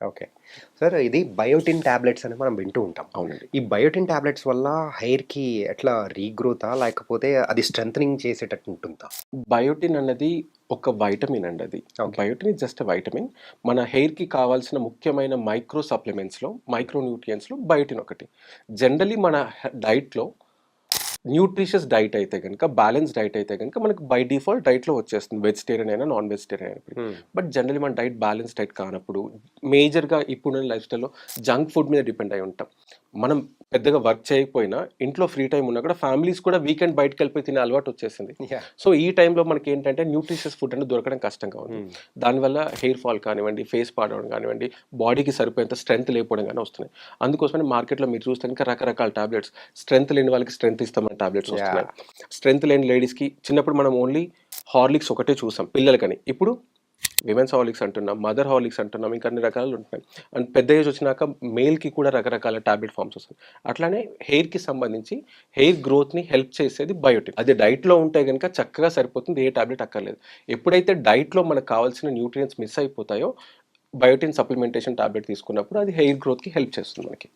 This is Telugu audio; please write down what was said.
ఓకే. సార్ ఇది బయోటిన్ టాబ్లెట్స్ అని మనం వింటూ ఉంటాం. అవునండి. ఈ బయోటిన్ టాబ్లెట్స్ వల్ల హెయిర్‌కి ఎట్లా రీగ్రోతా? లేకపోతే అది స్ట్రెంథెనింగ్ చేసేటట్టు ఉంటుందా? బయోటిన్ అన్నది ఒక వైటమిన్ అండి అది. Okay. Biotin is just a vitamin. మన హెయిర్‌కి కావాల్సిన ముఖ్యమైన మైక్రో సప్లిమెంట్స్‌లో, మైక్రో న్యూట్రియంట్స్‌లో బయోటిన్ ఒకటి. జనరల్లీ మన డైట్‌లో న్యూట్రిషియస్ డైట్ అయితే గనుక, బ్యాలెన్స్ డైట్ అయితే గనుక మనకు బై డిఫాల్ట్ డైట్‌లో వచ్చేస్తుంది. వెజిటేరియన్ అయినా, నాన్ వెజిటేరియన్ అయినప్పుడు. హ్మ్. బట్ జనరల్లీ మన డైట్ బ్యాలెన్స్ డైట్ కానప్పుడు, మేజర్‌గా ఇప్పుడున్న లైఫ్ స్టైల్‌లో జంక్ ఫుడ్ మీద డిపెండ్ అయి ఉంటాం. మనం పెద్దగా వర్క్ చేయకపోయినా, ఇంట్లో ఫ్రీ టైమ్ ఉన్నా కూడా ఫ్యామిలీస్ కూడా వీకెండ్ బయటికెళ్ళిపోయి తినే అలవాటు వచ్చేసింది. యాహ్! సో, ఈ టైంలో మనకేంటంటే న్యూట్రిషియస్ ఫుడ్ అనేది దొరకడం కష్టంగా ఉంది. హ్మ్. దానివల్ల హెయిర్ ఫాల్ కానివ్వండి, ఫేస్ పాడవడం కానివ్వండి, బాడీకి సరిపోయేంత స్ట్రెంత్ లేకపోవడం గాని వస్తున్నాయి. అందుకోసమని మార్కెట్‌లో మీరు చూస్తే గనుక రకరకాల టాబ్లెట్స్, స్ట్రెంత్ లేని వాళ్ళకి స్ట్రెంత్ ఇస్తామని టాబ్లెట్స్ వస్తున్నాయి. యాహ్! స్ట్రెంత్ లేని లేడీస్‌కి చిన్నప్పుడు మనం ఓన్లీ హార్లిక్స్ ఒకటే చూసాం పిల్లలకని. ఇప్పుడు విమెన్స్ హార్లిక్స్ అంటున్నాం, మదర్ హార్లిక్స్ అంటున్నాం, ఇంకా అన్ని రకాలు ఉంటున్నాయి. అండ్ పెద్ద ఏజ్ వచ్చినాక మేల్‌కి కూడా రకరకాల టాబ్లెట్ ఫార్మ్స్ వస్తున్నాయి. అట్లానే హెయిర్‌కి సంబంధించి హెయిర్ గ్రోత్‌ని హెల్ప్ చేసేది బయోటిన్. అది డైట్‌లో ఉంటే గనుక చక్కగా సరిపోతుంది. ఏ టాబ్లెట్ అక్కర్లేదు. ఎప్పుడైతే డైట్‌లో మనకు కావాల్సిన న్యూట్రియంట్స్ మిస్ అయిపోతాయో, బయోటిన్ సప్లిమెంటేషన్ టాబ్లెట్ తీసుకున్నప్పుడు అది హెయిర్ గ్రోత్‌కి హెల్ప్ చేస్తుంది మనకి.